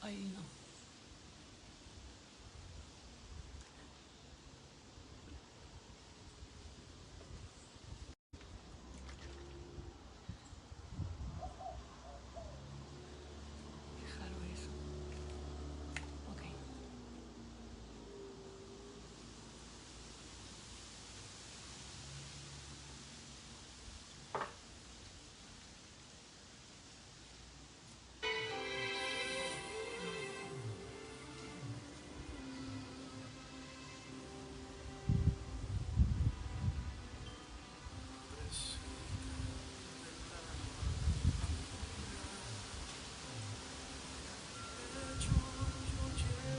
Ahí no. Dejaron eso. Ok.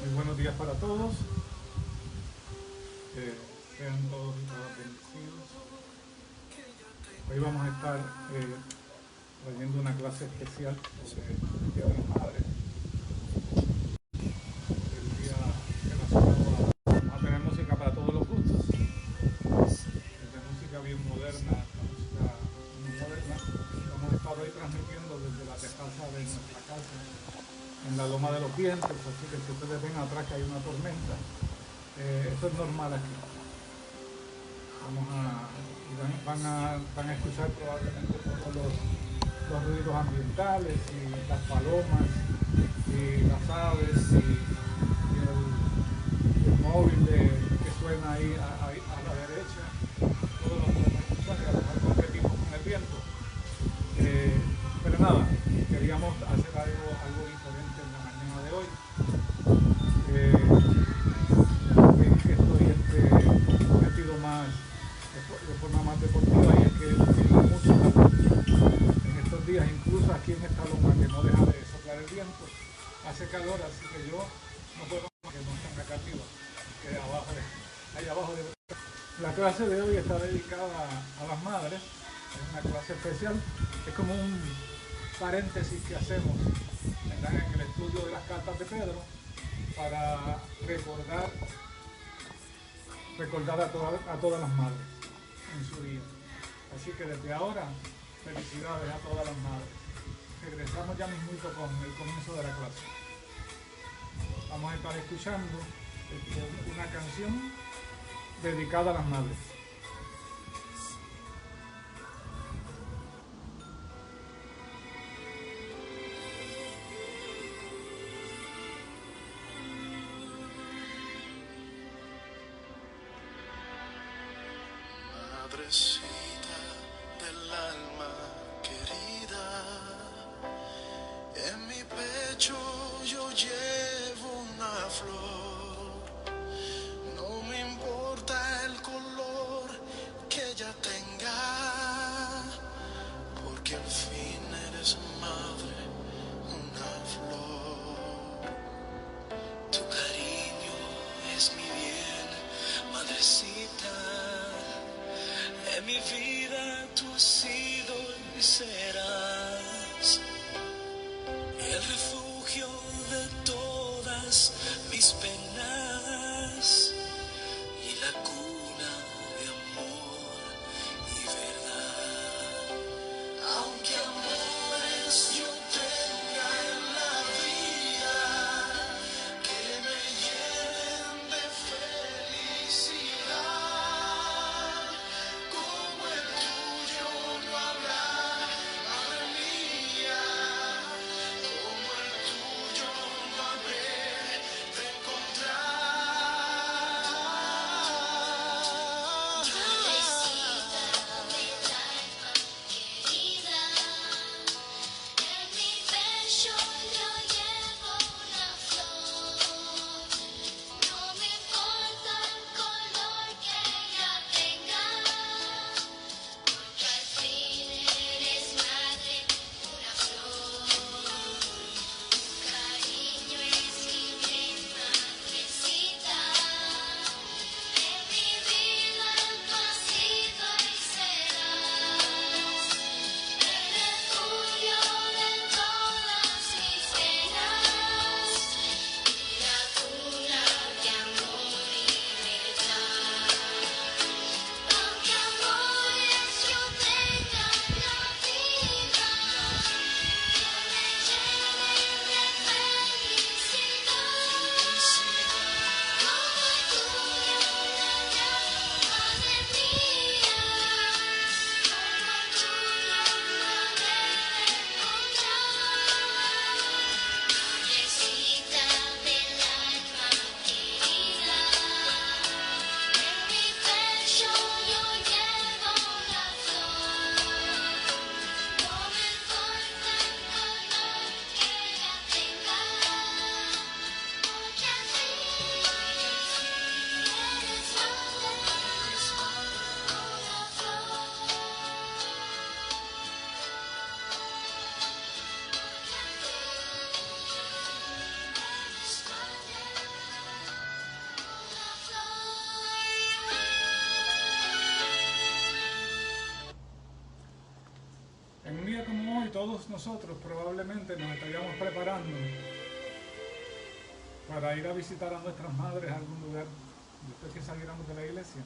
Muy buenos días para todos. Sean todos y todas bendecidos. Hoy vamos a estar trayendo una clase especial sobre el Día de las Madres. El día relacionado vamos a tener música para todos los gustos. Desde música bien moderna hasta música muy moderna. Hemos estado ahí transmitiendo desde la terraza de nuestra casa en la Loma de los Vientos, así que si ustedes ven atrás que hay una tormenta, eso es normal aquí. Van a escuchar probablemente todos los ruidos ambientales y las palomas y las aves y el móvil que suena ahí a la derecha. Todo lo podemos escuchar y a lo mejor competimos con el viento. Pero nada, queríamos hacer algo diferente en la mañana de hoy. Ven que estoy metido más de forma más deportiva y es que la música en estos días, incluso aquí en esta loma que no deja de soplar el viento, hace calor, así que yo no puedo más que no estar acá arriba, que ahí abajo de... La clase de hoy está dedicada a las madres, es una clase especial, es como un paréntesis que hacemos en el estudio de las cartas de Pedro para recordar a todas las madres en su día. Así que desde ahora, felicidades a todas las madres. Regresamos ya mismito con el comienzo de la clase. Vamos a estar escuchando una canción dedicada a las madres. Madrecita del alma querida, en mi pecho yo llevo una flor. No me importa el color que ella tenga, porque al fin eres madre, una flor. Tu cariño es mi bien, madrecita. En mi vida tú has sido y serás el refugio de todas mis penas y la cuna de amor y verdad. Aunque amores yo tenga en la vida que me llenen de felicidad, como el tuyo no habrá, madre mía, como el tuyo no habré de encontrar. nosotros probablemente nos estaríamos preparando para ir a visitar a nuestras madres a algún lugar después que saliéramos de la iglesia.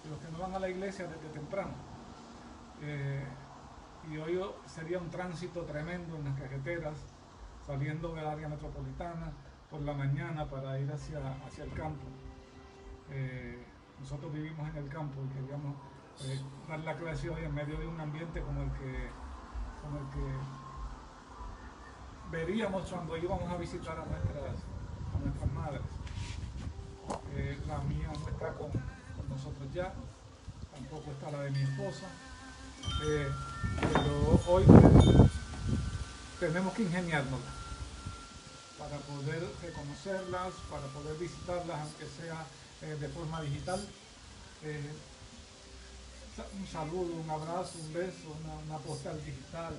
Y los que no van a la iglesia desde temprano. Y hoy sería un tránsito tremendo en las carreteras, saliendo del área metropolitana por la mañana para ir hacia el campo. Nosotros vivimos en el campo y queríamos dar la clase hoy en medio de un ambiente como el que veríamos cuando íbamos a visitar a nuestras madres. La mía no está con nosotros ya, tampoco está la de mi esposa, pero hoy tenemos que ingeniárnosla para poder reconocerlas, para poder visitarlas, aunque sea de forma digital. Un saludo, un abrazo, un beso, una postal digital,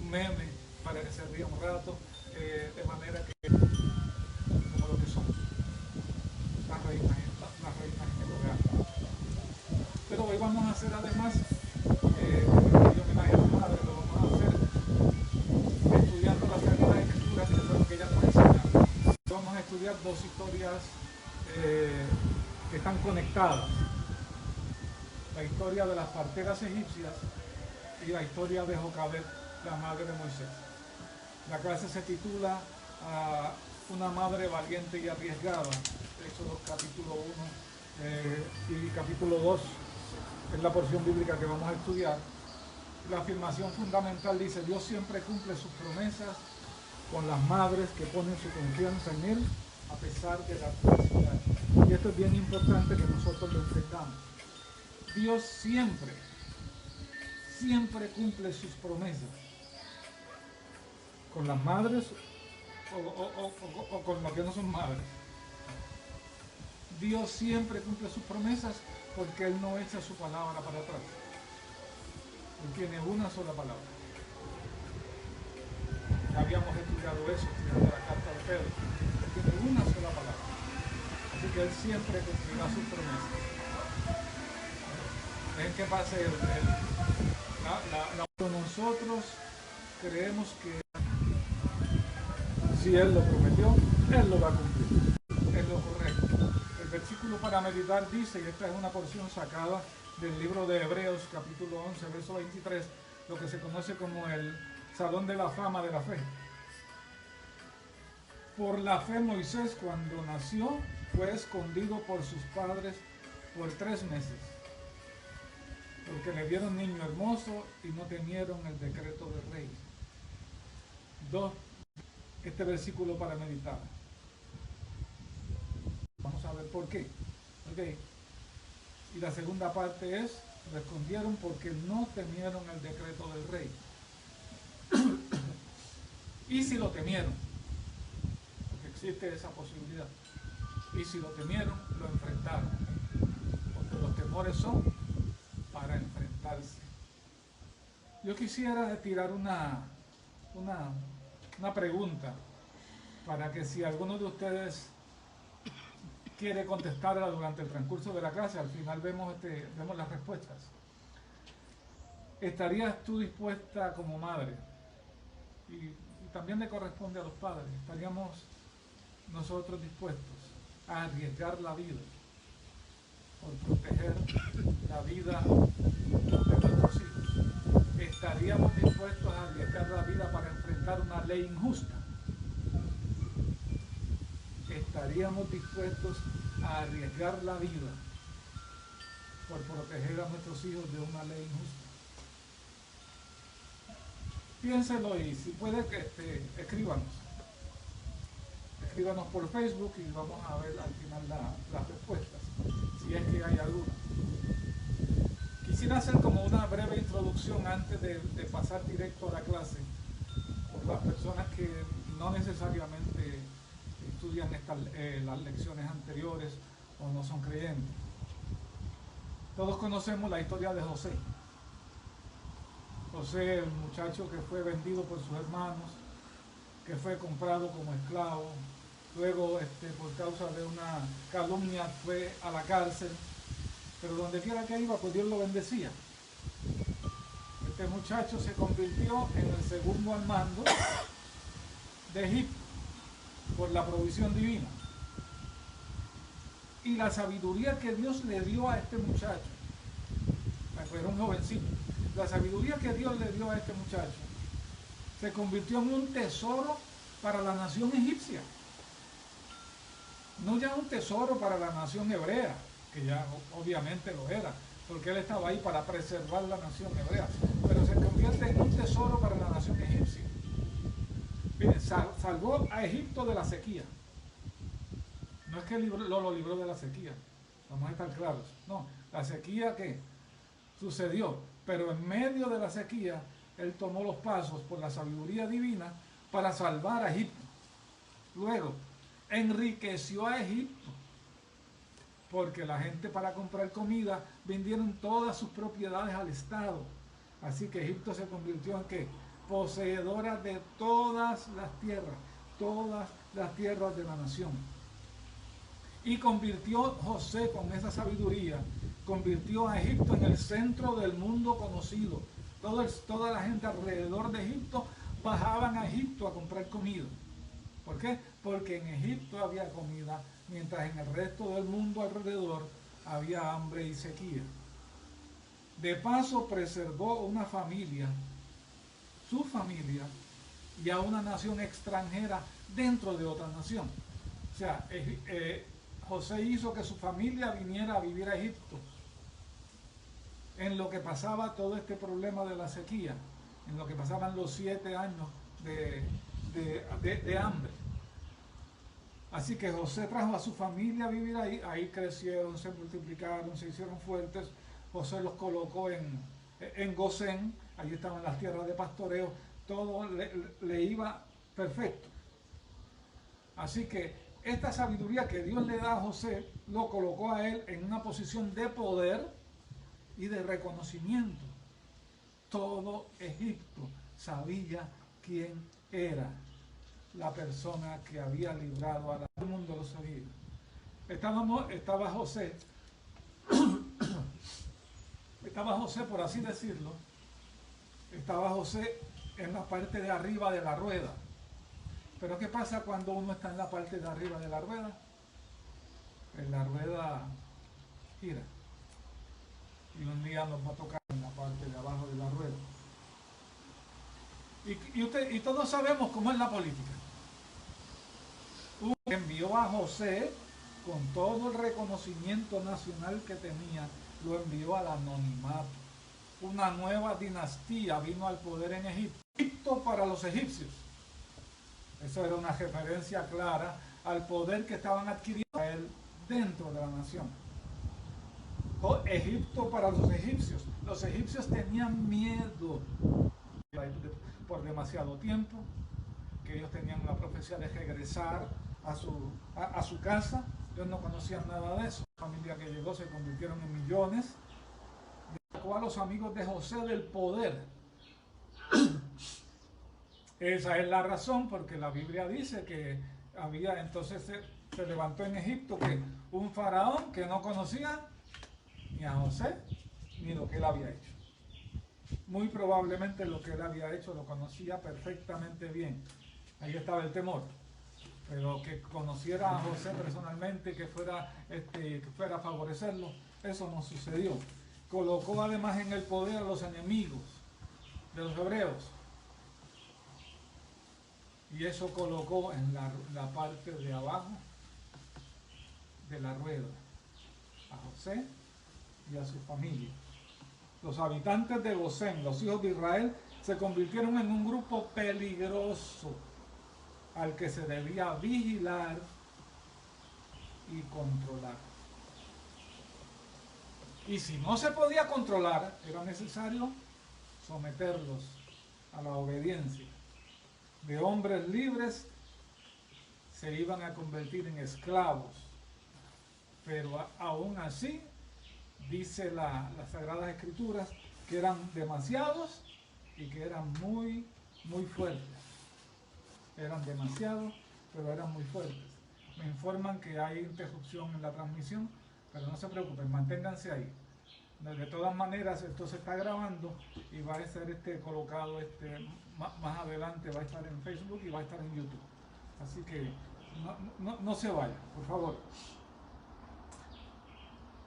un meme para que se ría un rato, de manera que, como lo que son las reinas en el hogar. Pero hoy vamos a hacer además, el homenaje a la madre, lo vamos a hacer estudiando las Sagradas Escrituras, que es lo que ella nos enseña. Vamos a estudiar dos historias que están conectadas. La historia de las parteras egipcias y la historia de Jocabed, la madre de Moisés. La clase se titula Una madre valiente y arriesgada, Éxodo capítulo 1 y capítulo 2 es la porción bíblica que vamos a estudiar. La afirmación fundamental dice: Dios siempre cumple sus promesas con las madres que ponen su confianza en Él a pesar de la adversidad. Y esto es bien importante que nosotros lo entendamos. Dios siempre cumple sus promesas con las madres o con los que no son madres. Dios siempre cumple sus promesas porque Él no echa su palabra para atrás. Él tiene una sola palabra. Ya habíamos estudiado eso, estudiando la carta de Pedro. Él tiene una sola palabra. Así que Él siempre cumplirá sus promesas. Dejen que pase nosotros creemos que si Él lo prometió, Él lo va a cumplir. Es lo correcto. El versículo para meditar dice, y esta es una porción sacada del libro de Hebreos, capítulo 11, verso 23, lo que se conoce como el Salón de la Fama de la Fe. Por la fe Moisés, cuando nació, fue escondido por sus padres por 3 meses. Porque le dieron niño hermoso y no temieron el decreto del rey. 2. Este versículo para meditar. Vamos a ver por qué. Okay. Y la segunda parte es: respondieron porque no temieron el decreto del rey. Y si lo temieron, porque existe esa posibilidad, y si lo temieron, lo enfrentaron. Porque los temores son para enfrentarse. Yo quisiera tirar una pregunta para que si alguno de ustedes quiere contestarla durante el transcurso de la clase, al final vemos las respuestas. ¿Estarías tú dispuesta como madre? Y también le corresponde a los padres. ¿Estaríamos nosotros dispuestos a arriesgar la vida por proteger la vida de nuestros hijos? ¿Estaríamos dispuestos a arriesgar la vida para enfrentar una ley injusta? ¿Estaríamos dispuestos a arriesgar la vida por proteger a nuestros hijos de una ley injusta? Piénselo y si puede, escríbanos. Escríbanos por Facebook y vamos a ver al final las respuestas, si es que hay alguna. Quisiera hacer como una breve introducción antes de pasar directo a la clase, por las personas que no necesariamente estudian las lecciones anteriores o no son creyentes. Todos conocemos la historia de José. José, el muchacho que fue vendido por sus hermanos, que fue comprado como esclavo, luego por causa de una calumnia fue a la cárcel, pero donde quiera que iba, pues Dios lo bendecía. este muchacho se convirtió en el segundo al mando de Egipto por la provisión divina. Y la sabiduría que Dios le dio a este muchacho, era un jovencito, la sabiduría que Dios le dio a este muchacho se convirtió en un tesoro para la nación egipcia. No ya un tesoro para la nación hebrea, que ya obviamente lo era, porque él estaba ahí para preservar la nación hebrea, pero se convierte en un tesoro para la nación egipcia. Miren, salvó a Egipto de la sequía. No es que lo libró de la sequía, vamos a estar claros. No, la sequía que sucedió, pero en medio de la sequía, él tomó los pasos por la sabiduría divina para salvar a Egipto. Luego, enriqueció a Egipto, porque la gente para comprar comida vendieron todas sus propiedades al Estado. Así que Egipto se convirtió en ¿qué? Poseedora de todas las tierras de la nación. Y convirtió José con esa sabiduría, convirtió a Egipto en el centro del mundo conocido. Toda la gente alrededor de Egipto bajaban a Egipto a comprar comida. ¿Por qué? Porque en Egipto había comida, mientras en el resto del mundo alrededor había hambre y sequía. De paso preservó una familia, su familia, y a una nación extranjera dentro de otra nación. O sea, José hizo que su familia viniera a vivir a Egipto en lo que pasaba todo este problema de la sequía, en lo que pasaban los 7 años de hambre. Así que José trajo a su familia a vivir ahí, ahí crecieron, se multiplicaron, se hicieron fuertes. José los colocó en Gosén, allí estaban las tierras de pastoreo, todo le iba perfecto. Así que esta sabiduría que Dios le da a José, lo colocó a él en una posición de poder y de reconocimiento. Todo Egipto sabía quién era la persona que había librado a todo el mundo lo sabía. Estaba José, por así decirlo, estaba José en la parte de arriba de la rueda. Pero ¿qué pasa cuando uno está en la parte de arriba de la rueda? En la rueda gira. Y un día nos va a tocar en la parte de abajo de la rueda. Y todos sabemos cómo es la política. Envió a José con todo el reconocimiento nacional que tenía, lo envió al anonimato. Una nueva dinastía vino al poder en Egipto. Egipto para los egipcios. Eso era una referencia clara al poder que estaban adquiriendo él dentro de la nación. Egipto para los egipcios. Los egipcios tenían miedo por demasiado tiempo, que ellos tenían la profecía de regresar a su casa. Ellos no conocían nada de eso. La familia que llegó se convirtieron en millones. Sacó a los amigos de José del poder. Esa es la razón porque la Biblia dice que había, entonces se levantó en Egipto que un faraón que no conocía ni a José ni lo que él había hecho. Muy probablemente lo que él había hecho lo conocía perfectamente bien. Ahí estaba el temor. Pero que conociera a José personalmente, que fuera a favorecerlo, eso no sucedió. Colocó además en el poder a los enemigos de los hebreos. Y eso colocó en la parte de abajo de la rueda a José y a su familia. Los habitantes de Gosén, los hijos de Israel, se convirtieron en un grupo peligroso al que se debía vigilar y controlar. Y si no se podía controlar, era necesario someterlos a la obediencia. De hombres libres se iban a convertir en esclavos, pero aún así dice las Sagradas Escrituras que eran demasiados y que eran muy fuertes. Eran demasiados, pero eran muy fuertes. Me informan que hay interrupción en la transmisión, pero no se preocupen, manténganse ahí. De todas maneras, esto se está grabando y va a ser colocado más adelante, va a estar en Facebook y va a estar en YouTube. Así que no se vaya, por favor.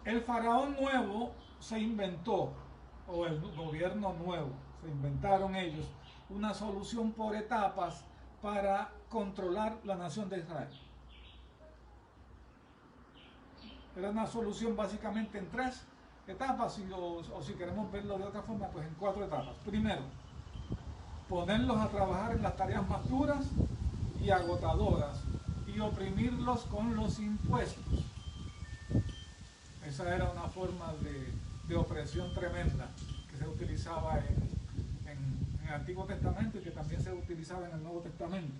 El faraón nuevo se inventó, o el gobierno nuevo, se inventaron ellos, una solución por etapas para controlar la nación de Israel. Era una solución básicamente en 3 etapas, o si queremos verlo de otra forma, pues en 4 etapas. Primero, ponerlos a trabajar en las tareas más duras y agotadoras y oprimirlos con los impuestos. Esa era una forma de opresión tremenda que se utilizaba en el Antiguo Testamento y que también se utilizaba en el Nuevo Testamento.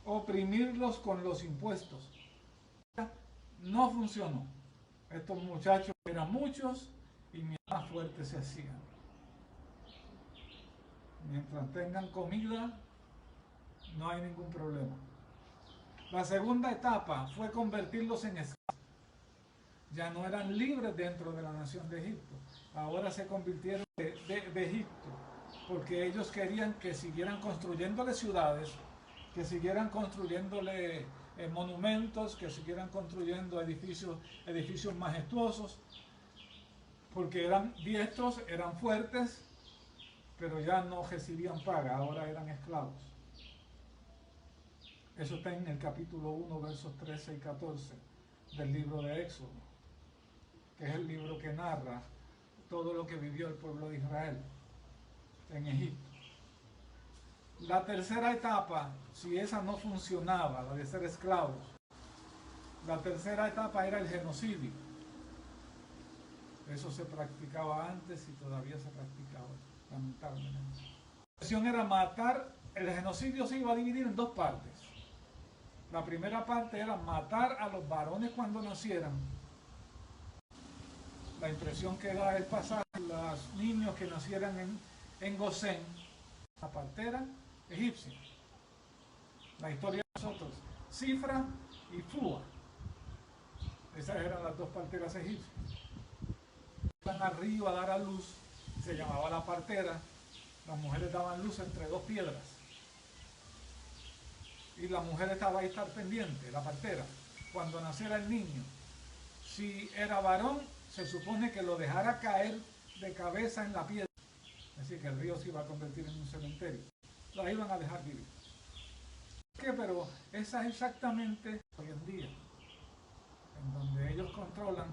Oprimirlos con los impuestos. No funcionó. Estos muchachos eran muchos y más fuertes se hacían. Mientras tengan comida, no hay ningún problema. La segunda etapa fue convertirlos en esclavos. Ya no eran libres dentro de la nación de Egipto. Ahora se convirtieron de Egipto, porque ellos querían que siguieran construyéndole ciudades, que siguieran construyéndole monumentos, que siguieran construyendo edificios majestuosos, porque eran diestros, eran fuertes, pero ya no recibían paga, ahora eran esclavos. Eso está en el capítulo 1, versos 13 y 14 del libro de Éxodo, que es el libro que narra todo lo que vivió el pueblo de Israel en Egipto. La tercera etapa, si esa no funcionaba, la de ser esclavos, la tercera etapa era el genocidio. Eso se practicaba antes y todavía se practicaba, lamentablemente. La opción era matar. El genocidio se iba a dividir en 2 partes. La primera parte era matar a los varones cuando nacieran. La impresión que da el pasaje, los niños que nacieran en Gosén, la partera egipcia. La historia de nosotros, Cifra y Fua. Esas eran las 2 parteras egipcias. Iban al río a dar a luz, se llamaba la partera. Las mujeres daban luz entre 2 piedras. Y la mujer estaba ahí estar pendiente, la partera, cuando naciera el niño. Si era varón, se supone que lo dejara caer de cabeza en la piedra. Así que el río se iba a convertir en un cementerio. La iban a dejar vivir. ¿Qué? Pero esa es exactamente hoy en día, en donde ellos controlan.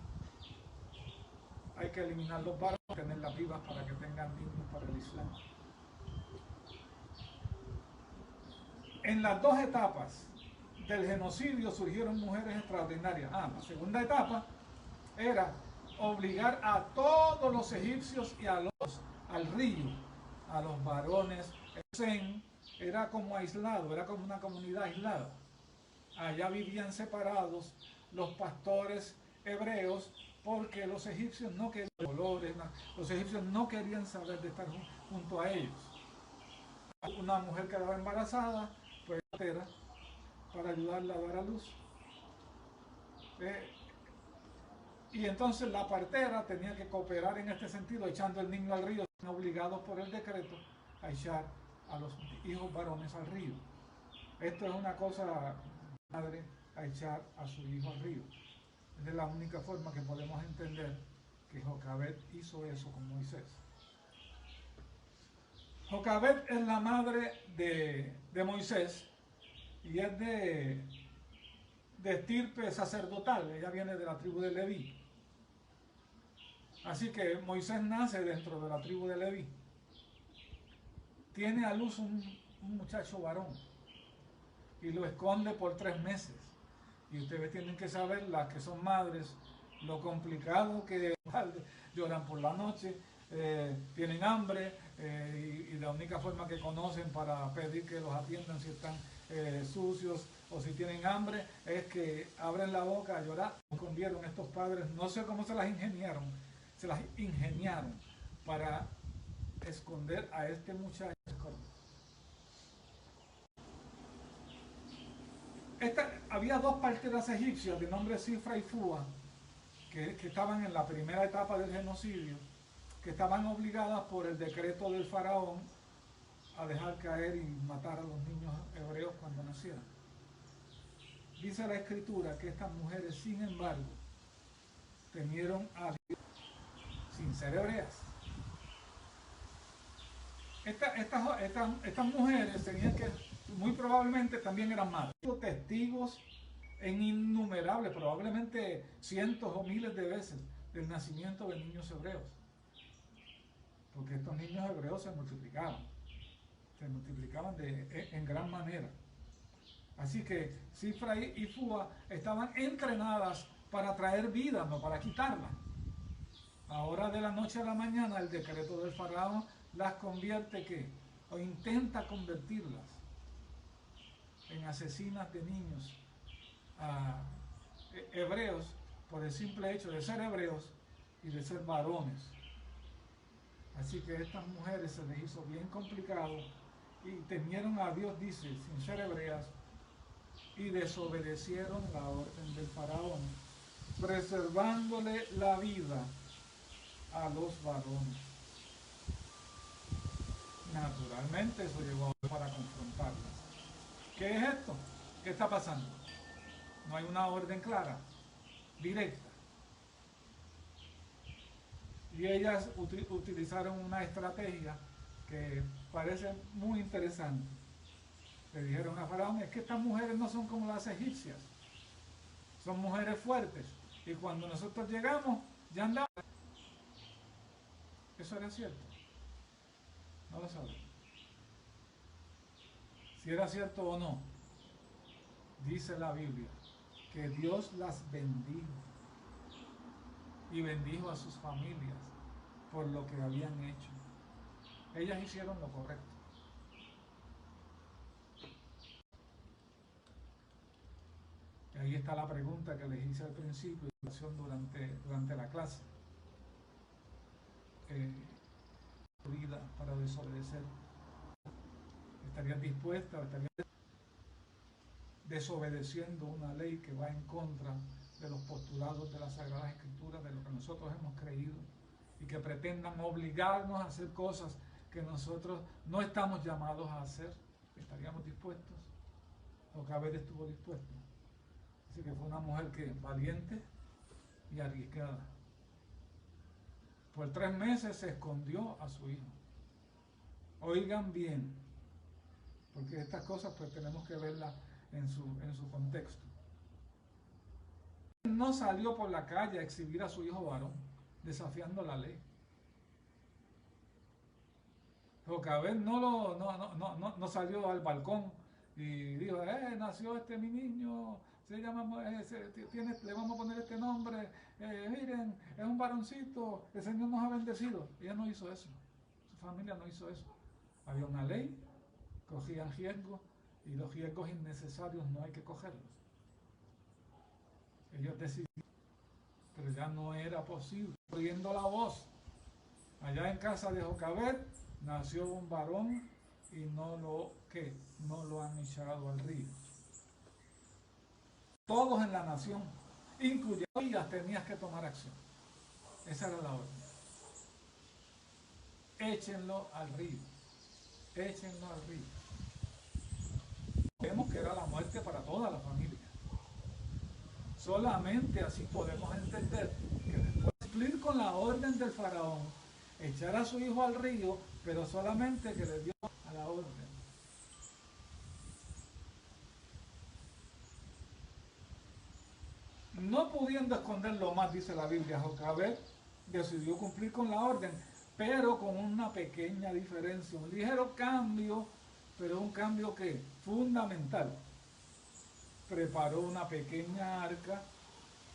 Hay que eliminar los varones, tenerlas vivas para que tengan niños para el Islam. En las 2 etapas del genocidio surgieron mujeres extraordinarias. La segunda etapa era obligar a todos los egipcios y al río, a los varones. Zen era como aislado, era como una comunidad aislada. Allá vivían separados los pastores hebreos, porque los egipcios no querían colores, los egipcios no querían saber de estar junto a ellos. Una mujer quedaba embarazada, pues era para ayudarla a dar a luz. Y entonces la partera tenía que cooperar en este sentido, echando el niño al río, obligados por el decreto a echar a los hijos varones al río. Esto es una cosa, madre, a echar a su hijo al río. Es la única forma que podemos entender que Jocabed hizo eso con Moisés. Jocabed es la madre de Moisés y es de estirpe sacerdotal. Ella viene de la tribu de Leví. Así que Moisés nace dentro de la tribu de Leví. Tiene a luz un muchacho varón y lo esconde por 3 meses. Y ustedes tienen que saber, las que son madres, lo complicado que lloran por la noche, tienen hambre, y la única forma que conocen para pedir que los atiendan si están sucios o si tienen hambre es que abren la boca a llorar. Escondieron estos padres, no sé cómo se las ingeniaron para esconder a este muchacho. Había 2 parteras egipcias de nombre Cifra y Fua, que estaban en la primera etapa del genocidio, que estaban obligadas por el decreto del faraón a dejar caer y matar a los niños hebreos cuando nacieran. Dice la escritura que estas mujeres, sin embargo, temieron a Dios sin ser hebreas. Estas mujeres tenían que, muy probablemente también eran madres, testigos en innumerables, probablemente cientos o miles de veces del nacimiento de niños hebreos, porque estos niños hebreos se multiplicaban en gran manera. Así que Cifra y Fua estaban entrenadas para traer vida, no para quitarla. Ahora de la noche a la mañana el decreto del faraón las convierte o intenta convertirlas en asesinas de niños hebreos por el simple hecho de ser hebreos y de ser varones. Así que a estas mujeres se les hizo bien complicado y temieron a Dios, dice, sin ser hebreas, y desobedecieron la orden del faraón, preservándole la vida a los varones. Naturalmente eso llegó para confrontarlas. ¿Qué es esto? ¿Qué está pasando? No hay una orden clara, directa. Y ellas utilizaron una estrategia que parece muy interesante. Le dijeron a Faraón, es que estas mujeres no son como las egipcias, son mujeres fuertes, y cuando nosotros llegamos, ya andamos. Eso era cierto, no lo sabemos. Si era cierto o no, dice la Biblia que Dios las bendijo y bendijo a sus familias por lo que habían hecho. Ellas hicieron lo correcto. Y ahí está la pregunta que les hice al principio durante la clase. Vida para desobedecer. ¿Estarías dispuesta, estarías desobedeciendo una ley que va en contra de los postulados de las Sagradas Escrituras, de lo que nosotros hemos creído, y que pretendan obligarnos a hacer cosas que nosotros no estamos llamados a hacer? ¿Estaríamos dispuestos? Jocabed estuvo dispuesta. Así que fue una mujer que valiente y arriesgada. Por 3 meses se escondió a su hijo. Oigan bien, porque estas cosas pues tenemos que verlas en su contexto. No salió por la calle a exhibir a su hijo varón, desafiando la ley. Jocabed no salió al balcón y dijo, nació mi niño, se llama, le vamos a poner este nombre, miren, es un varoncito, el Señor nos ha bendecido. Ella no hizo eso, su familia no hizo eso. Había una ley, cogían riesgos, y los riesgos innecesarios no hay que cogerlos. Ellos decidieron, pero ya no era posible. Oyendo la voz, allá en casa de Jocabed nació un varón y no lo han echado al río. Todos en la nación, incluyendo ellas, tenías que tomar acción. Esa era la orden. Échenlo al río. Échenlo al río. Vemos que era la muerte para toda la familia. Solamente así podemos entender que después de cumplir con la orden del faraón, echar a su hijo al río, pero solamente que le dio a la orden. No pudiendo esconderlo más, dice la Biblia, Jocabed decidió cumplir con la orden, pero con una pequeña diferencia, un ligero cambio, pero un cambio que fundamental. Preparó una pequeña arca,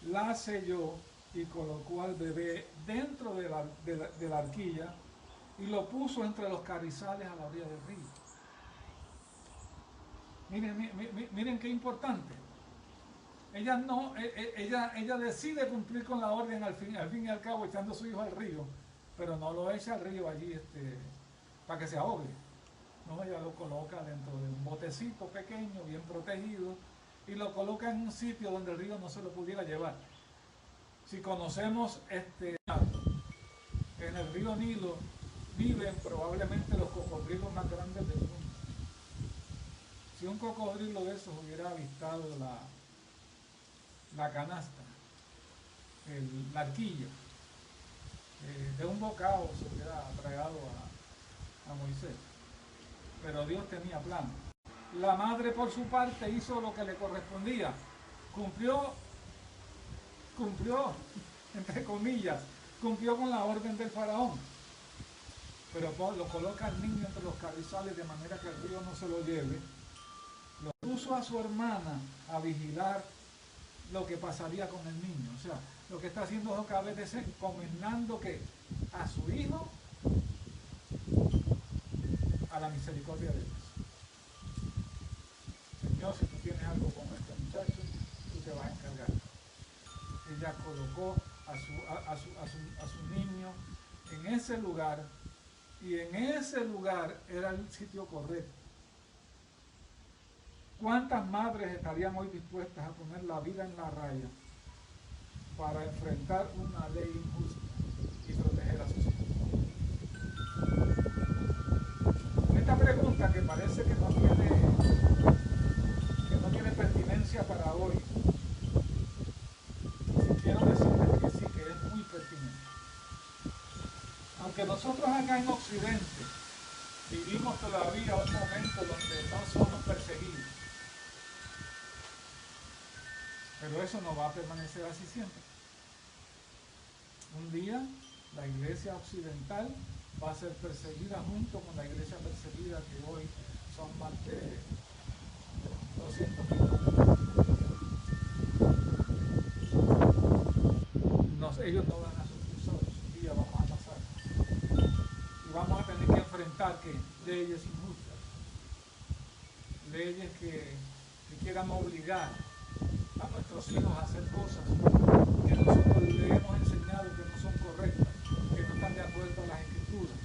la selló y colocó al bebé dentro de la arquilla y lo puso entre los carrizales a la orilla del río. Miren qué importante. Ella decide cumplir con la orden al fin y al cabo, echando a su hijo al río, pero no lo echa al río allí para que se ahogue. No, ella lo coloca dentro de un botecito pequeño, bien protegido, y lo coloca en un sitio donde el río no se lo pudiera llevar. Si conocemos en el río Nilo viven probablemente los cocodrilos más grandes del mundo. Si un cocodrilo de esos hubiera avistado la canasta, la arquilla, de un bocado se hubiera tragado a Moisés. Pero Dios tenía plan. La madre por su parte hizo lo que le correspondía. Cumplió, entre comillas, cumplió con la orden del faraón. Pero lo coloca al niño entre los carrizales de manera que el río no se lo lleve. Lo puso a su hermana a vigilar lo que pasaría con el niño. O sea, lo que está haciendo Jocabed es encomendando que a su hijo a la misericordia de Dios. Señor, si tú tienes algo con este muchacho, tú te vas a encargar. Ella colocó a su niño en ese lugar, y en ese lugar era el sitio correcto. ¿Cuántas madres estarían hoy dispuestas a poner la vida en la raya para enfrentar una ley injusta y proteger a sus hijos? Esta pregunta, que parece que no tiene pertinencia para hoy, quiero decirles que sí, que es muy pertinente. Aunque nosotros acá en Occidente vivimos todavía un momento donde no somos perseguidos, pero eso no va a permanecer así siempre. Un día la iglesia occidental va a ser perseguida junto con la iglesia perseguida, que hoy son más de 200 millones. Ellos no van a sufrir solos, un día vamos a pasar. Y vamos a tener que enfrentar leyes injustas, leyes que quieran obligar a nuestros hijos a hacer cosas que nosotros les hemos enseñado que no son correctas, que no están de acuerdo a las escrituras.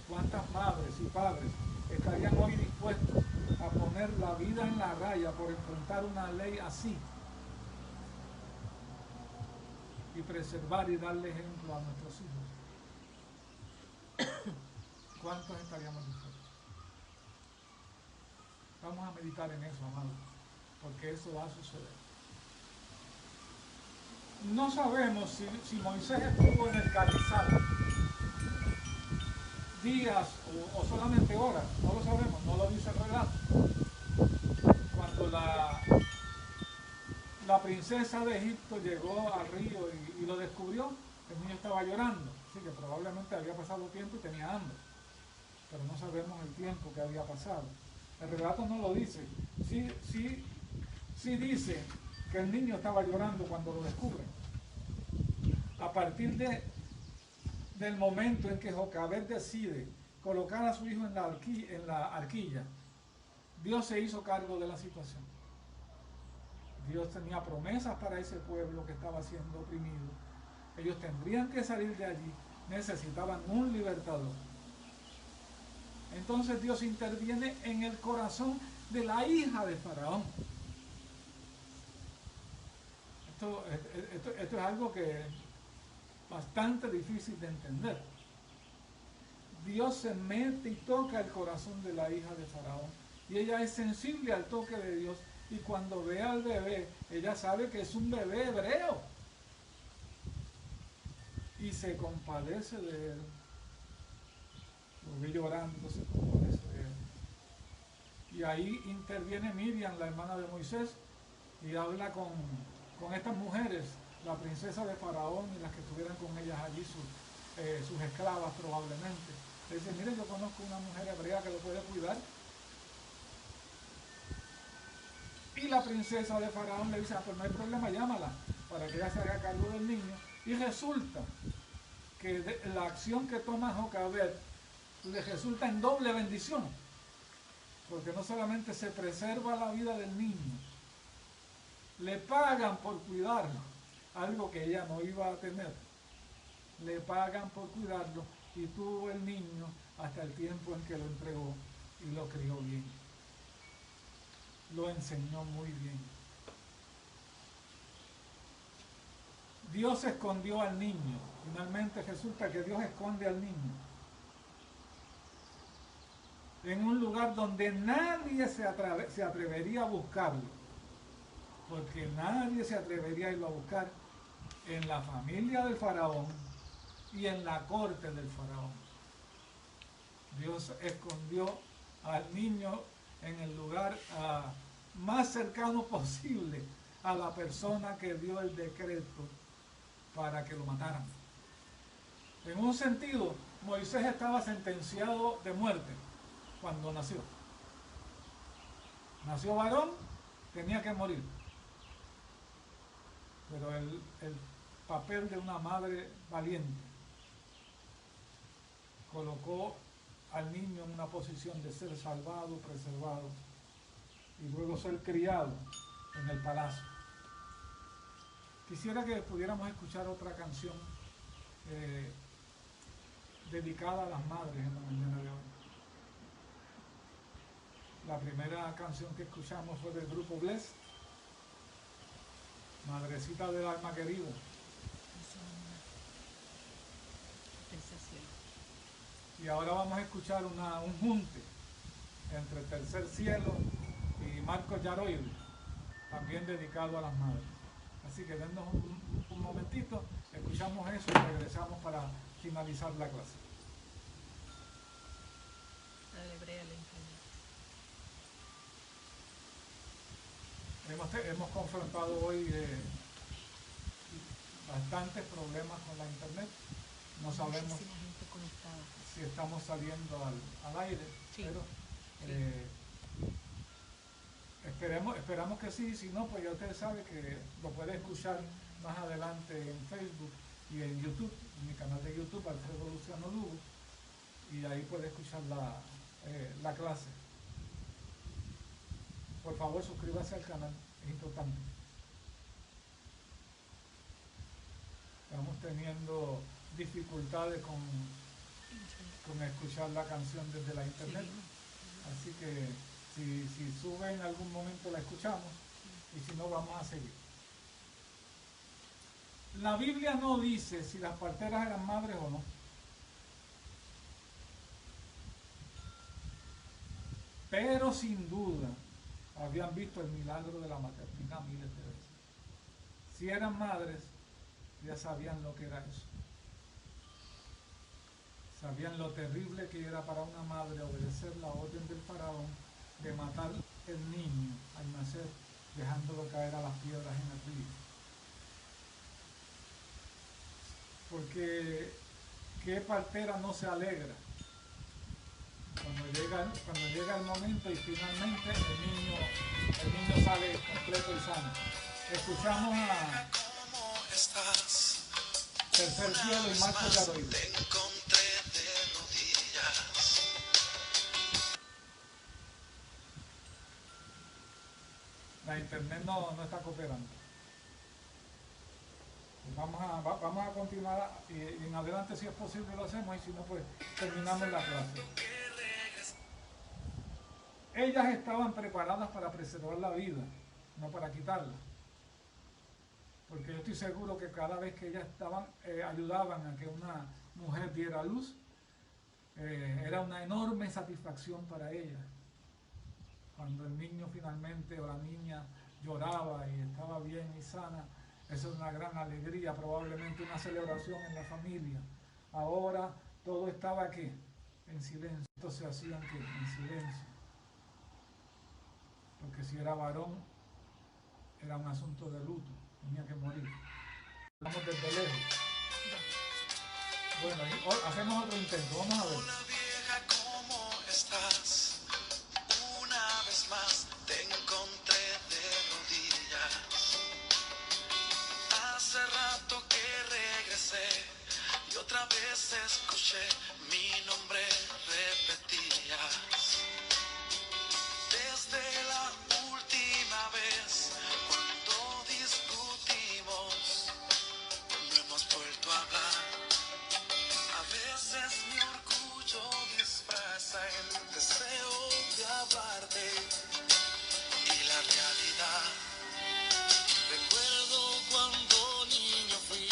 ¿Cuántas madres y padres estarían hoy dispuestos a poner la vida en la raya por enfrentar una ley así y preservar y darle ejemplo a nuestros hijos? ¿Cuántos estaríamos dispuestos? Vamos a meditar en eso, amados, porque eso va a suceder. No sabemos si Moisés estuvo en el carrizal días o solamente horas, no lo sabemos, no lo dice el relato. Cuando la princesa de Egipto llegó al río y lo descubrió, el niño estaba llorando, así que probablemente había pasado tiempo y tenía hambre, pero no sabemos el tiempo que había pasado. El relato no lo dice. Sí dice que el niño estaba llorando cuando lo descubren. A partir del momento en que Jocabed decide colocar a su hijo en la arquilla, Dios se hizo cargo de la situación. Dios tenía promesas para ese pueblo que estaba siendo oprimido. Ellos tendrían que salir de allí, necesitaban un libertador. Entonces Dios interviene en el corazón de la hija de Faraón. Esto es algo que es bastante difícil de entender. Dios se mete y toca el corazón de la hija de Faraón, y ella es sensible al toque de Dios, y cuando ve al bebé, ella sabe que es un bebé hebreo y se compadece de él. Lo ve llorando, se compadece de él. Y ahí interviene Miriam, la hermana de Moisés, y habla con estas mujeres, la princesa de Faraón y las que estuvieran con ellas allí, sus esclavas probablemente. Le dice: mire, yo conozco una mujer hebrea que lo puede cuidar. Y la princesa de Faraón le dice: pues no hay problema, llámala para que ella se haga cargo del niño. Y resulta que la acción que toma Jocabed le resulta en doble bendición, porque no solamente se preserva la vida del niño, le pagan por cuidarlo, algo que ella no iba a tener. Le pagan por cuidarlo, y tuvo el niño hasta el tiempo en que lo entregó, y lo crió bien. Lo enseñó muy bien. Dios escondió al niño. Finalmente resulta que Dios esconde al niño en un lugar donde nadie se atrevería a buscarlo, porque nadie se atrevería a irlo a buscar en la familia del faraón y en la corte del faraón. Dios escondió al niño en el lugar más cercano posible a la persona que dio el decreto para que lo mataran. En un sentido, Moisés estaba sentenciado de muerte cuando nació. Nació varón, tenía que morir. Pero el papel de una madre valiente colocó al niño en una posición de ser salvado, preservado y luego ser criado en el palacio. Quisiera que pudiéramos escuchar otra canción dedicada a las madres en la mañana de hoy. La primera canción que escuchamos fue del grupo Bless, Madrecita del Alma Querida. Tercer cielo. Y ahora vamos a escuchar un junte entre Tercer Cielo y Marcos Yaroide, también dedicado a las madres. Así que dennos un momentito, escuchamos eso y regresamos para finalizar la clase. Hebrea la enfermedad. Hemos confrontado hoy bastantes problemas con la internet. No sabemos Muchísima gente conectada. si estamos saliendo al aire, Sí. pero esperamos que sí. Si no, pues ya usted sabe que lo puede escuchar más adelante en Facebook y en YouTube, en mi canal de YouTube, Alfredo Luciano Lugo, y ahí puede escuchar la clase. Por favor, suscríbase al canal, es importante. Estamos teniendo dificultades con escuchar la canción desde la internet. Así que si sube en algún momento la escuchamos, y si no, vamos a seguir. La Biblia no dice si las parteras eran madres o no. Pero sin duda habían visto el milagro de la maternidad miles de veces. Si eran madres, ya sabían lo que era eso. Sabían lo terrible que era para una madre obedecer la orden del faraón de matar el niño al nacer, dejándolo caer a las piedras en el río. Porque ¿qué partera no se alegra cuando llega el momento y finalmente el niño sale completo y sano? Escuchamos a ¿Cómo estás? Tercer Cielo y Marcos Yaroide. Te encontré de rodillas. La internet no está cooperando. Vamos a continuar y en adelante, si es posible, lo hacemos, y si no, pues terminamos la clase. Ellas estaban preparadas para preservar la vida, no para quitarla. Porque yo estoy seguro que cada vez que ellas ayudaban a que una mujer diera luz, era una enorme satisfacción para ellas. Cuando el niño finalmente o la niña lloraba y estaba bien y sana, eso es una gran alegría, probablemente una celebración en la familia. Ahora todo estaba aquí, en silencio. Esto se hacía aquí, en silencio. Porque si era varón, era un asunto de luto, tenía que morir. Vamos desde lejos. Bueno, hacemos otro intento, vamos a ver. Hola vieja, ¿cómo estás? Una vez más te encontré de rodillas. Hace rato que regresé y otra vez escuché mi nombre repetías. Desde la última vez cuando discutimos, no hemos vuelto a hablar. A veces mi orgullo disfraza el deseo de hablarte y la realidad. Recuerdo cuando niño fui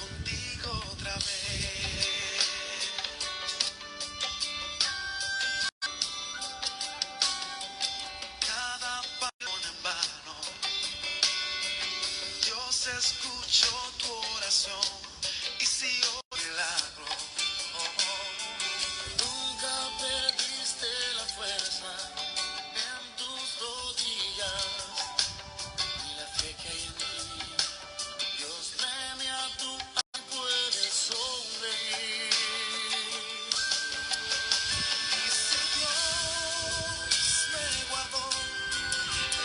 contigo otra vez. Cada pasión en vano, Dios escuchó tu oración y siguió milagro. Nunca perdiste la fuerza en tus rodillas y la fe que hay en ti. Dios premia tu y puedes sonreír. Y si Dios me guardó,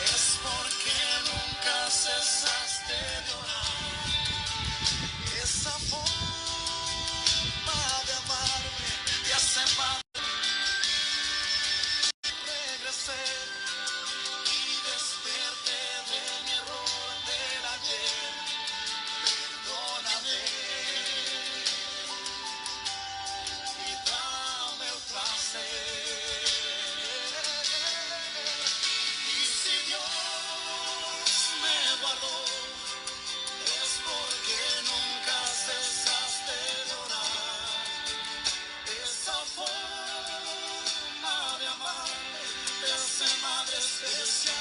es porque nunca cesaste de orar. Esa forma de amarme te hace más. Regresé y desperté de mi error del ayer. Perdóname y dame el placer. Y si Dios me guardó, es porque nunca cesaste de orar. Esa forma de amarme te hace madre especial.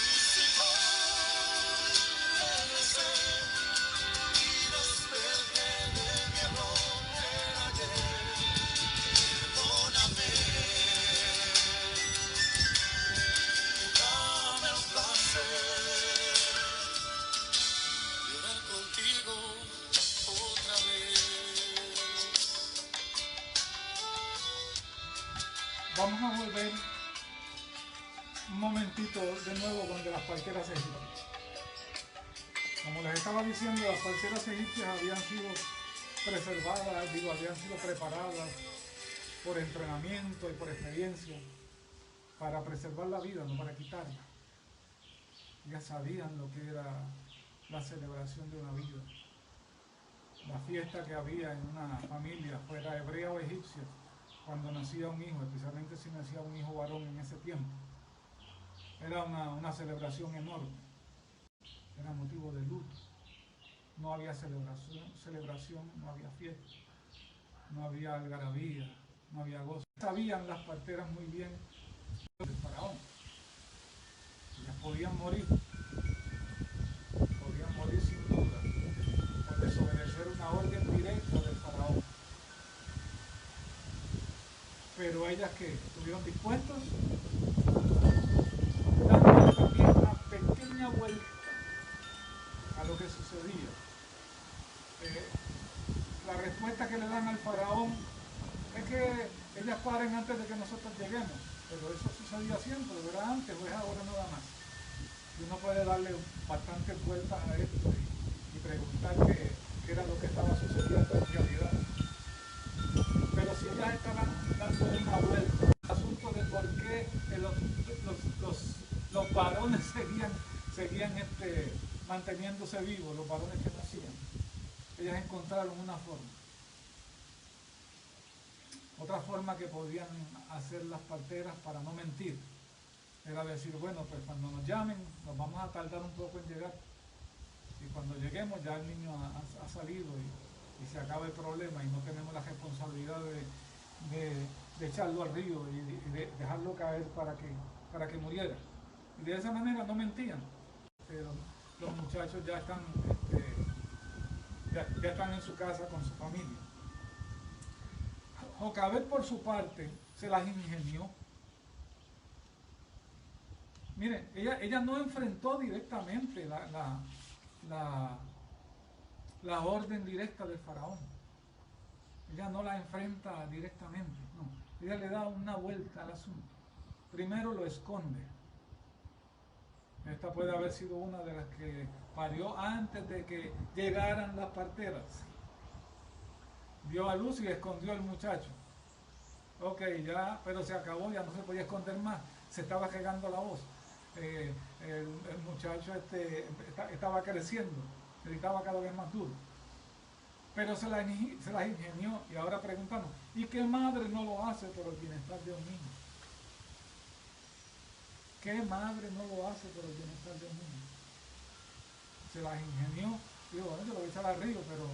Y si hoy regresé y desperté de mi error del ayer, perdóname, dame el placer de orar contigo otra vez. Vamos a volver un momentito de nuevo donde las parteras egipcias. Como les estaba diciendo, las parteras egipcias habían sido preservadas, habían sido preparadas por entrenamiento y por experiencia para preservar la vida, no para quitarla. Ellas sabían lo que era la celebración de una vida. La fiesta que había en una familia, fuera hebrea o egipcia, cuando nacía un hijo, especialmente si nacía un hijo varón en ese tiempo, era una celebración enorme, era motivo de luto. No había celebración, no había fiesta, no había algarabía, no había gozo. Sabían las parteras muy bien del faraón. Ellas podían morir sin duda, por desobedecer una orden directa del faraón. Pero ellas que estuvieron dispuestos, dando también una pequeña vuelta a lo que sucedía. La respuesta que le dan al faraón es que ellas paren antes de que nosotros lleguemos, pero eso sucedía siempre, ¿verdad? Antes o es ahora nada más. Y uno puede darle bastantes vueltas a esto y preguntar qué era lo que estaba sucediendo en realidad. Pero si ellas estaban dando una vuelta al asunto de por qué los varones seguían manteniéndose vivos, los varones que nacían, ellas encontraron una forma. Otra forma que podían hacer las parteras para no mentir era decir, bueno, pues cuando nos llamen nos vamos a tardar un poco en llegar y cuando lleguemos ya el niño ha salido y se acaba el problema y no tenemos la responsabilidad de echarlo al río y de dejarlo caer para que muriera. Y de esa manera no mentían, pero los muchachos ya están en su casa con su familia. Jocabed por su parte se las ingenió. Miren, ella no enfrentó directamente la orden directa del faraón. Ella no la enfrenta directamente, no. Ella le da una vuelta al asunto. Primero lo esconde. Esta puede haber sido una de las que parió antes de que llegaran las parteras. Dio a luz y escondió al muchacho. Ok, ya, pero se acabó, ya no se podía esconder más. Se estaba regando la voz. El muchacho estaba creciendo, gritaba cada vez más duro. Pero se las ingenió y ahora preguntamos, ¿y qué madre no lo hace por el bienestar de un niño? ¿Qué madre no lo hace por el bienestar de un niño? se las ingenió. Digo, bueno, yo lo voy a echar al río, pero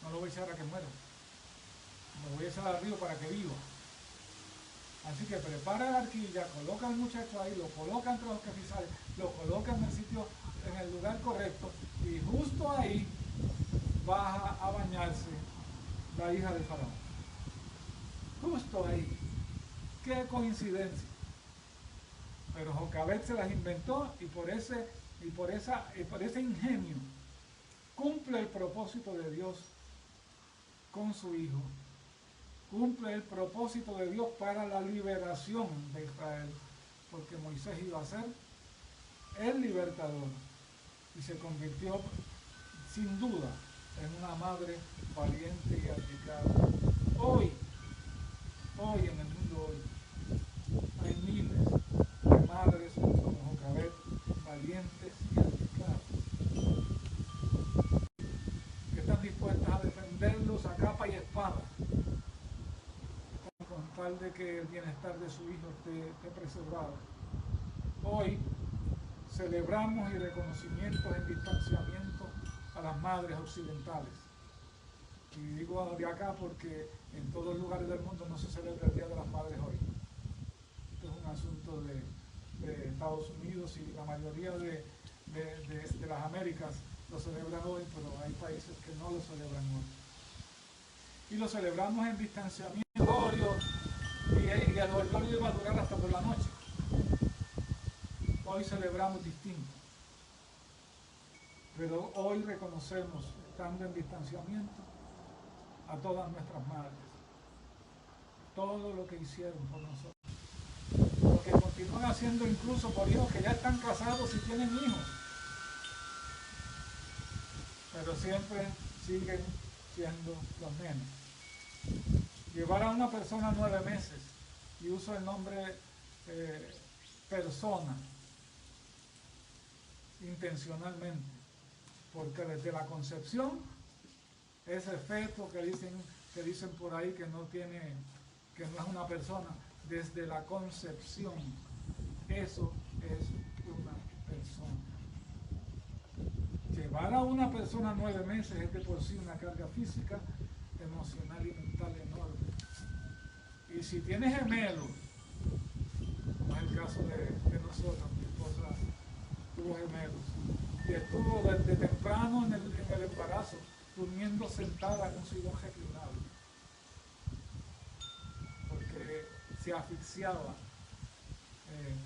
no lo voy a echar a que muera. Lo voy a echar al río para que viva. Así que prepara la arquilla, coloca al muchacho ahí, lo coloca entre los quefizales, lo coloca en el sitio, en el lugar correcto, y justo ahí baja a bañarse la hija del faraón. Justo ahí. Qué coincidencia. Pero Jocabed se las inventó y por ese ingenio cumple el propósito de Dios con su hijo. Cumple el propósito de Dios para la liberación de Israel, porque Moisés iba a ser el libertador y se convirtió sin duda en una madre valiente y aplicada. Hoy en el mundo hay miles de madres como Jocabed, valientes y aplicadas, que están dispuestas a defenderlos a capa y espada, con tal de que el bienestar de su hijo esté preservado. Hoy celebramos y reconocimientos en distanciamiento a las madres occidentales. Y digo de acá porque en todos los lugares del mundo no se celebra el Día de las Madres hoy. Esto es un asunto de Estados Unidos y la mayoría de las Américas lo celebran hoy, pero hay países que no lo celebran hoy. Y lo celebramos en distanciamiento y el orgullo iba a durar hasta por la noche. Hoy celebramos distinto, pero hoy reconocemos, estando en distanciamiento, a todas nuestras madres, todo lo que hicieron por nosotros, lo que continúan haciendo incluso por hijos que ya están casados y tienen hijos, pero siempre siguen siendo los nenes. Llevar a una persona 9 meses, y uso el nombre persona intencionalmente, porque desde la concepción, ese feto que dicen por ahí que no es una persona, desde la concepción, eso es una persona. Llevar a una persona 9 meses es de por sí una carga física, emocional y mental enorme. Y si tienes gemelos, como es el caso de nosotros, mi esposa tuvo gemelos, y estuvo desde temprano en el embarazo, durmiendo sentada con su hijón reclinado, porque se asfixiaba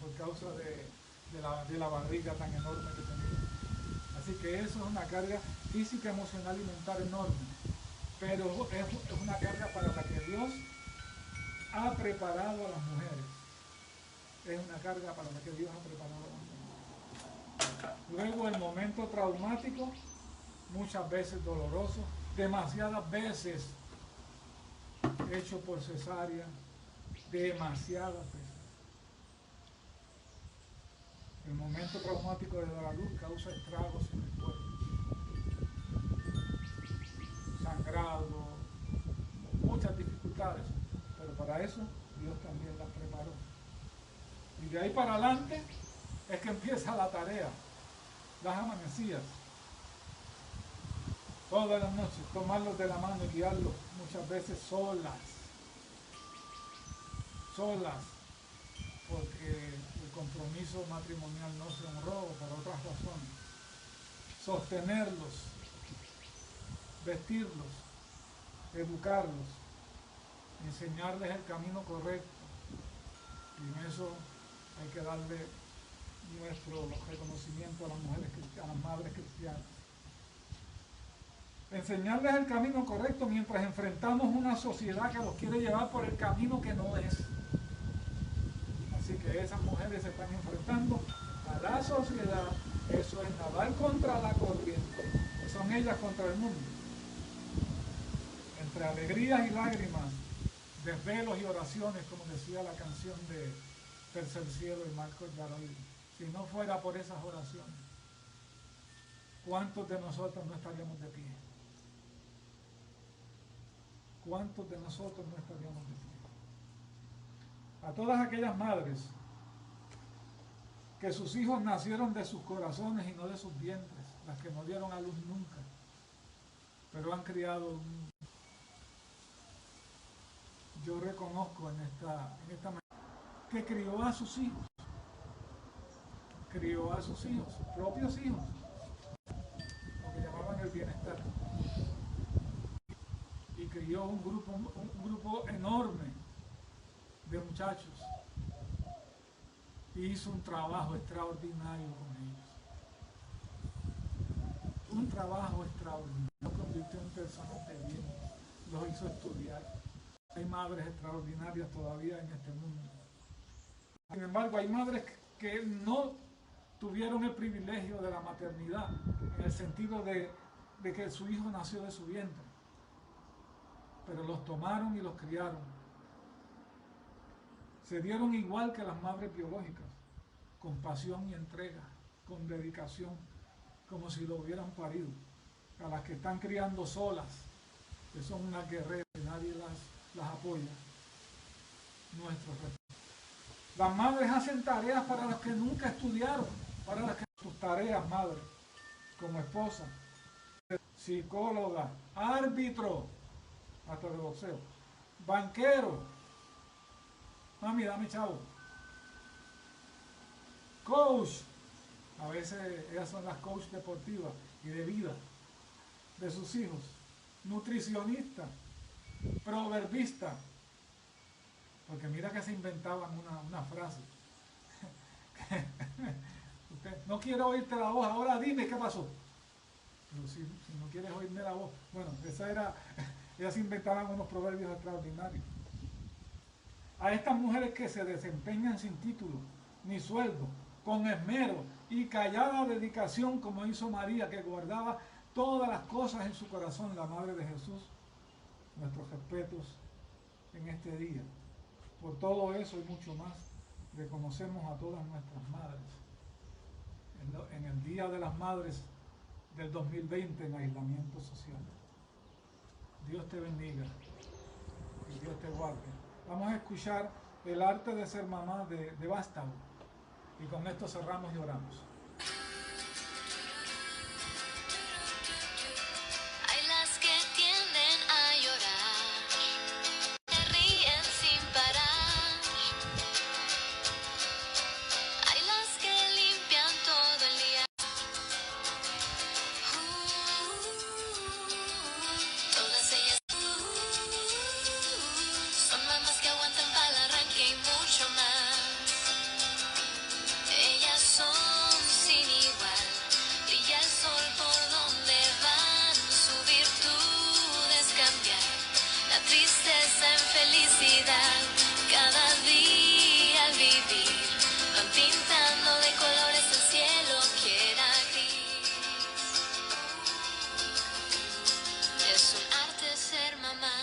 por causa de la barriga tan enorme que tenía. Así que eso es una carga física, emocional y mental enorme, pero es una carga para la que Dios ha preparado a las mujeres. Es una carga para la que Dios ha preparado a las mujeres. Luego el momento traumático, muchas veces doloroso, demasiadas veces hecho por cesárea, demasiadas veces. El momento traumático de la luz causa estragos en el cuerpo, sangrado, muchas dificultades, pero para eso Dios también las preparó. Y de ahí para adelante es que empieza la tarea, las amanecidas. Todas las noches, tomarlos de la mano y guiarlos, muchas veces solas, porque el compromiso matrimonial no se honró por otras razones. Sostenerlos, vestirlos, educarlos, enseñarles el camino correcto. Y en eso hay que darle nuestro reconocimiento a las mujeres cristianas, a las madres cristianas. Enseñarles el camino correcto mientras enfrentamos una sociedad que los quiere llevar por el camino que no es. Así que esas mujeres se están enfrentando a la sociedad. Eso es nadar contra la corriente. Son ellas contra el mundo. Entre alegrías y lágrimas, desvelos y oraciones, como decía la canción de Tercer Cielo y Marcos Garoy. Si no fuera por esas oraciones, ¿cuántos de nosotros no estaríamos de pie? ¿Cuántos de nosotros no estaríamos de pie? A todas aquellas madres que sus hijos nacieron de sus corazones y no de sus vientres, las que no dieron a luz nunca, pero han criado un... Yo reconozco en esta manera que crió a sus hijos, sus propios hijos, lo que llamaban el bienestar, y crió un grupo enorme de muchachos, y hizo un trabajo extraordinario con ellos, un trabajo extraordinario, los convirtió en personas de bien, los hizo estudiar. Hay madres extraordinarias todavía en este mundo. Sin embargo, hay madres que no tuvieron el privilegio de la maternidad, en el sentido de que su hijo nació de su vientre, pero los tomaron y los criaron. Se dieron igual que las madres biológicas, con pasión y entrega, con dedicación, como si lo hubieran parido. A las que están criando solas, que son unas guerreras, que nadie las apoya, nuestro respeto. Las madres hacen tareas para las que nunca estudiaron, para las que sus tareas, madre, como esposa, psicóloga, árbitro, hasta de boxeo, banquero, mami, dame chavo, coach, a veces ellas son las coach deportivas y de vida de sus hijos, nutricionista, proverbista, porque mira que se inventaban una frase. No quiero oírte la voz, ahora dime qué pasó. Pero si no quieres oírme la voz, bueno, ellas se inventaban unos proverbios extraordinarios. A estas mujeres que se desempeñan sin título ni sueldo, con esmero y callada dedicación, como hizo María, que guardaba todas las cosas en su corazón, la Madre de Jesús, nuestros respetos en este día. Por todo eso y mucho más, reconocemos a todas nuestras madres en el Día de las Madres del 2020 en aislamiento social. Dios te bendiga y Dios te guarde. Vamos a escuchar El arte de ser mamá de Vástago, y con esto cerramos y oramos. Hay las que tienden a llorar, se ríen sin parar. Hay las que limpian todo el día. Todas ellas son mamás que aguantan para el arranque y mucho más. Ellas son sin igual, brilla el sol por donde van, su virtud es cambiar la tristeza en felicidad. Cada día al vivir van pintando de colores el cielo que era gris. Es un arte ser mamá.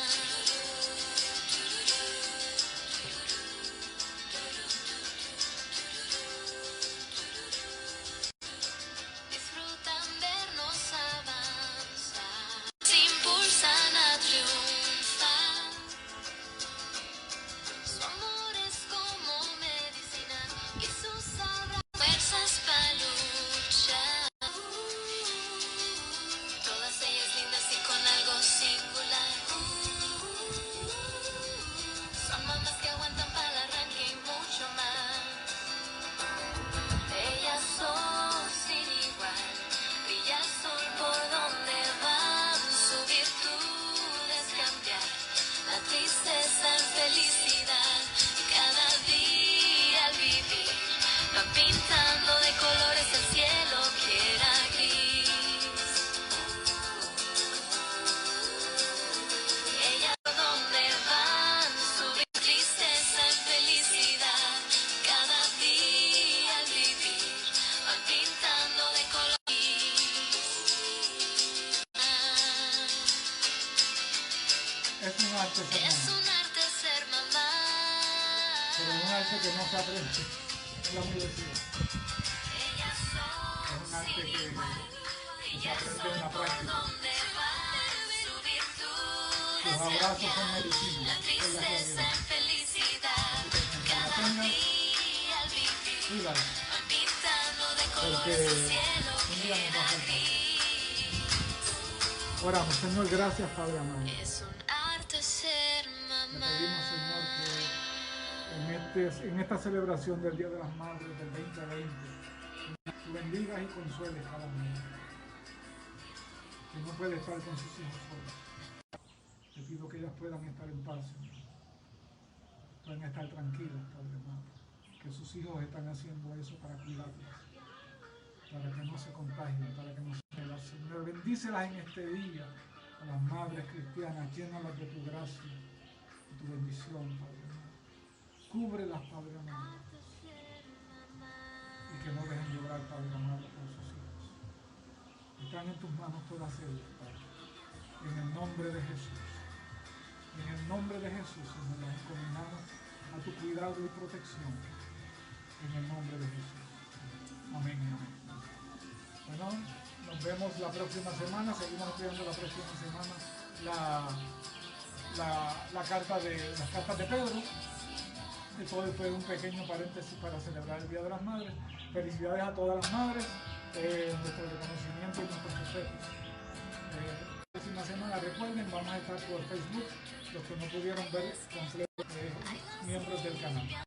Disfrutan vernos avanzar, se impulsan a triunfar. Su amor es como medicina y sus abrazos fuerzas para luchar. Todas ellas lindas y con algo singular. Son mamás que aguantan para el arranque y mucho más. Ellas son sin igual, brilla el sol por donde van, su virtud es cambiar la tristeza en felicidad. Cada día al vivir van pintando de colores el cielo que era gris. Ellas por donde van, su tristeza en felicidad. Cada día al vivir van pintando de color Es un arte ser Es mamá, un arte ser mamá. pero un arte que no se aprende en la universidad. Ellas Es un son arte sin que igual, se brilla el aprende sol en la por práctica. donde van, su virtud Sus es abrazos son cambiar medicina, la es la tristeza realidad. en felicidad. Mientras la Cada tengan, día al vivir cuídala. van pintando de color porque un día nos va a faltar. Oramos, Señor, gracias, Padre amado. Es un arte ser Te mamá. pedimos, Señor, que en esta celebración del Día de las Madres del 2020, tú bendigas y consueles cada madre que no puede estar con sus hijos solos. Te pido que ellas puedan estar en paz, Señor. Puedan estar tranquilas, Padre amado. Que sus hijos están haciendo eso para cuidarlas, para que no se contagien, para que no se mueran. Señor, bendícelas en este día a las madres cristianas, llénalas de tu gracia, de tu bendición, Padre amado. Cúbrelas, Padre amado, y que no dejen llorar, Padre amado, por sus hijos. Están en tus manos todas ellas, Padre. En el nombre de Jesús. En el nombre de Jesús, Señor, las encomendamos a tu cuidado y protección. En el nombre de Jesús. Amén y amén. Bueno, nos vemos la próxima semana. Seguimos estudiando la próxima semana las cartas de Pedro. Esto fue un pequeño paréntesis para celebrar el Día de las Madres. Felicidades a todas las madres, nuestro reconocimiento y nuestros respetos. La próxima semana, recuerden, vamos a estar por Facebook, los que no pudieron ver completo, miembros del canal.